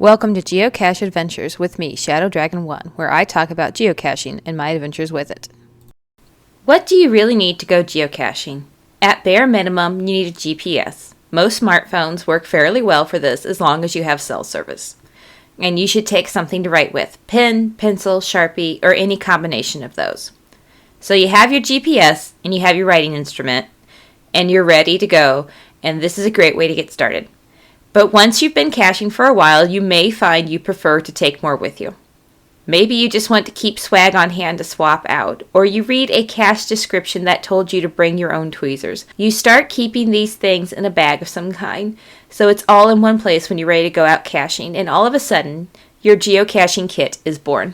Welcome to Geocache Adventures with me, Shadow Dragon 1, where I talk about geocaching and my adventures with it. What do you really need to go geocaching? At bare minimum, you need a GPS. Most smartphones work fairly well for this as long as you have cell service. And you should take something to write with: pen, pencil, Sharpie, or any combination of those. So you have your GPS and you have your writing instrument and you're ready to go, and this is a great way to get started. But once you've been caching for a while, you may find you prefer to take more with you. Maybe you just want to keep swag on hand to swap out, or you read a cache description that told you to bring your own tweezers. You start keeping these things in a bag of some kind, so it's all in one place when you're ready to go out caching, and all of a sudden, your geocaching kit is born.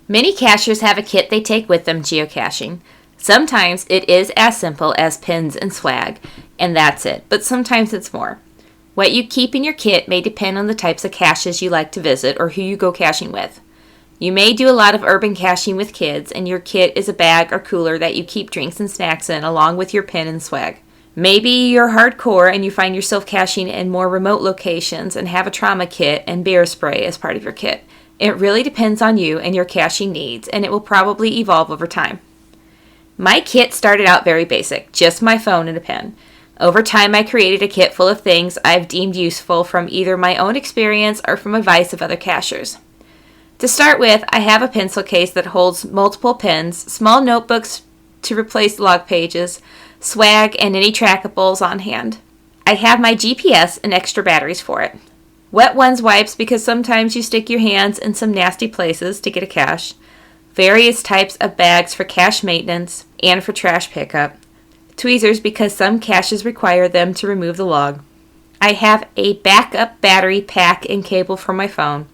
Many cachers have a kit they take with them geocaching. Sometimes it is as simple as pins and swag, and that's it, but sometimes it's more. What you keep in your kit may depend on the types of caches you like to visit or who you go caching with. You may do a lot of urban caching with kids, and your kit is a bag or cooler that you keep drinks and snacks in along with your pin and swag. Maybe you're hardcore and you find yourself caching in more remote locations and have a trauma kit and bear spray as part of your kit. It really depends on you and your caching needs, and it will probably evolve over time. My kit started out very basic, just my phone and a pen. Over time, I created a kit full of things I've deemed useful from either my own experience or from advice of other cachers. To start with, I have a pencil case that holds multiple pens, small notebooks to replace log pages, swag, and any trackables on hand. I have my GPS and extra batteries for it. Wet ones wipes because sometimes you stick your hands in some nasty places to get a cache. Various types of bags for cache maintenance and for trash pickup. Tweezers because some caches require them to remove the log. I have a backup battery pack and cable for my phone.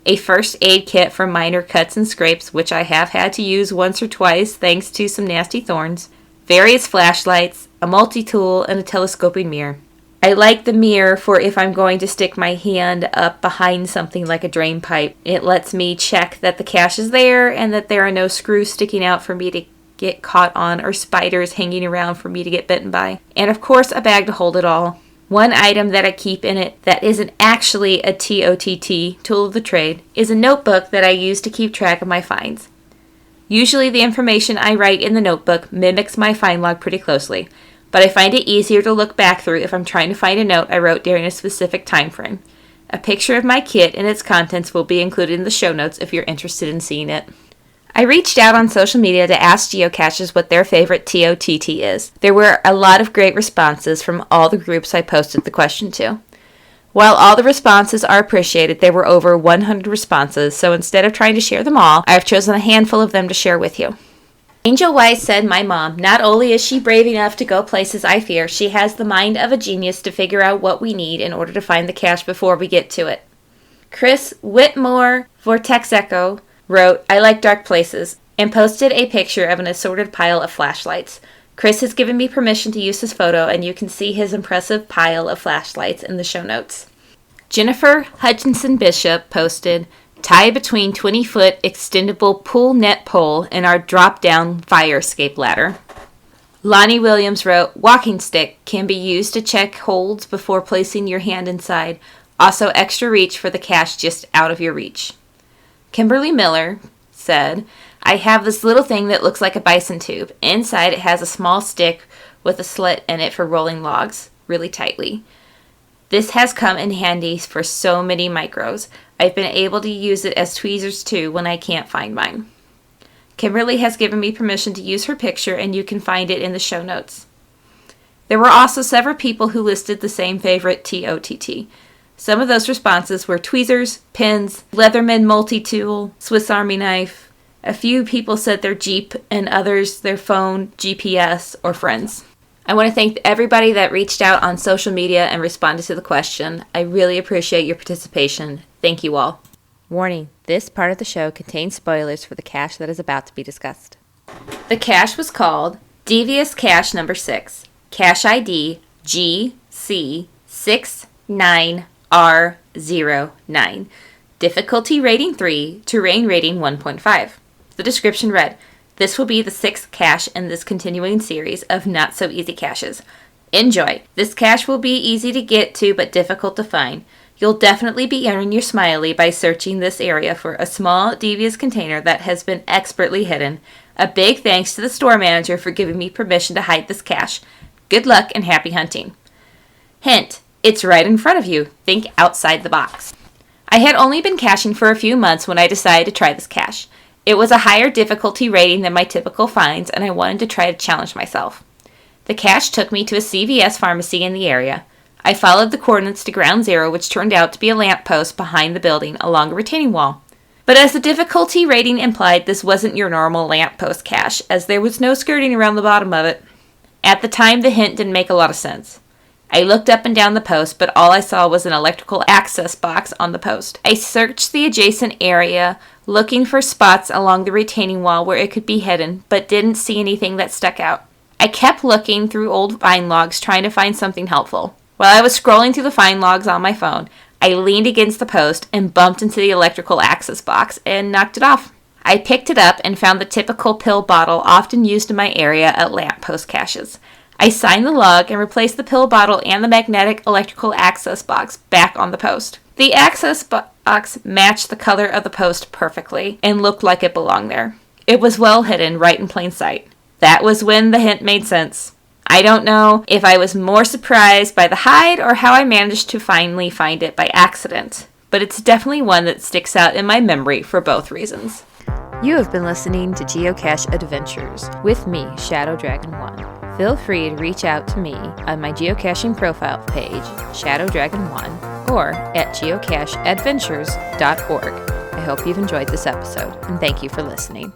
A first aid kit for minor cuts and scrapes, which I have had to use once or twice thanks to some nasty thorns. Various flashlights, a multi-tool, and a telescoping mirror. I like the mirror for if I'm going to stick my hand up behind something like a drain pipe. It lets me check that the cache is there and that there are no screws sticking out for me to get caught on or spiders hanging around for me to get bitten by. And of course, a bag to hold it all. One item that I keep in it that isn't actually a TOTT, tool of the trade, is a notebook that I use to keep track of my finds. Usually the information I write in the notebook mimics my find log pretty closely, but I find it easier to look back through if I'm trying to find a note I wrote during a specific time frame. A picture of my kit and its contents will be included in the show notes if you're interested in seeing it. I reached out on social media to ask geocachers what their favorite TOTT is. There were a lot of great responses from all the groups I posted the question to. While all the responses are appreciated, there were over 100 responses, so instead of trying to share them all, I have chosen a handful of them to share with you. Angel Weiss said, "My mom, not only is she brave enough to go places I fear, she has the mind of a genius to figure out what we need in order to find the cache before we get to it." Chris Whitmore Vortex Echo wrote, "I like dark places," and posted a picture of an assorted pile of flashlights. Chris has given me permission to use his photo, and you can see his impressive pile of flashlights in the show notes. Jennifer Hutchinson Bishop posted, "Tie between 20-foot extendable pool net pole and our drop-down fire escape ladder." Lonnie Williams wrote, "Walking stick can be used to check holds before placing your hand inside. Also extra reach for the cache just out of your reach." Kimberly Miller said, "I have this little thing that looks like a bison tube. Inside it has a small stick with a slit in it for rolling logs really tightly. This has come in handy for so many micros. I've been able to use it as tweezers too when I can't find mine." Kimberly has given me permission to use her picture, and you can find it in the show notes. There were also several people who listed the same favorite TOTT. Some of those responses were tweezers, pins, Leatherman multi-tool, Swiss Army knife. A few people said their Jeep, and others their phone, GPS, or friends. I want to thank everybody that reached out on social media and responded to the question. I really appreciate your participation. Thank you all. Warning, this part of the show contains spoilers for the cache that is about to be discussed. The cache was called Devious Cache Number 6, Cache ID GC69R09, difficulty rating 3, terrain rating 1.5. The description read, "This will be the 6th cache in this continuing series of not-so-easy caches. Enjoy. This cache will be easy to get to but difficult to find. You'll definitely be earning your smiley by searching this area for a small, devious container that has been expertly hidden. A big thanks to the store manager for giving me permission to hide this cache. Good luck and happy hunting. Hint, it's right in front of you. Think outside the box. I had only been caching for a few months when I decided to try this cache. It was a higher difficulty rating than my typical finds, and I wanted to try to challenge myself. The cache took me to a CVS pharmacy in the area. I followed the coordinates to ground zero, which turned out to be a lamppost behind the building along a retaining wall. But as the difficulty rating implied, this wasn't your normal lamppost cache, as there was no skirting around the bottom of it. At the time, the hint didn't make a lot of sense. I looked up and down the post, but all I saw was an electrical access box on the post. I searched the adjacent area, looking for spots along the retaining wall where it could be hidden, but didn't see anything that stuck out. I kept looking through old find logs, trying to find something helpful. While I was scrolling through the find logs on my phone, I leaned against the post and bumped into the electrical access box and knocked it off. I picked it up and found the typical pill bottle often used in my area at lamppost caches. I signed the log and replaced the pill bottle and the magnetic electrical access box back on the post. The access box matched the color of the post perfectly and looked like it belonged there. It was well hidden, right in plain sight. That was when the hint made sense. I don't know if I was more surprised by the hide or how I managed to finally find it by accident, but it's definitely one that sticks out in my memory for both reasons. You have been listening to Geocache Adventures with me, Shadow Dragon 1. Feel free to reach out to me on my geocaching profile page, Shadow Dragon 1, or at geocacheadventures.org. I hope you've enjoyed this episode, and thank you for listening.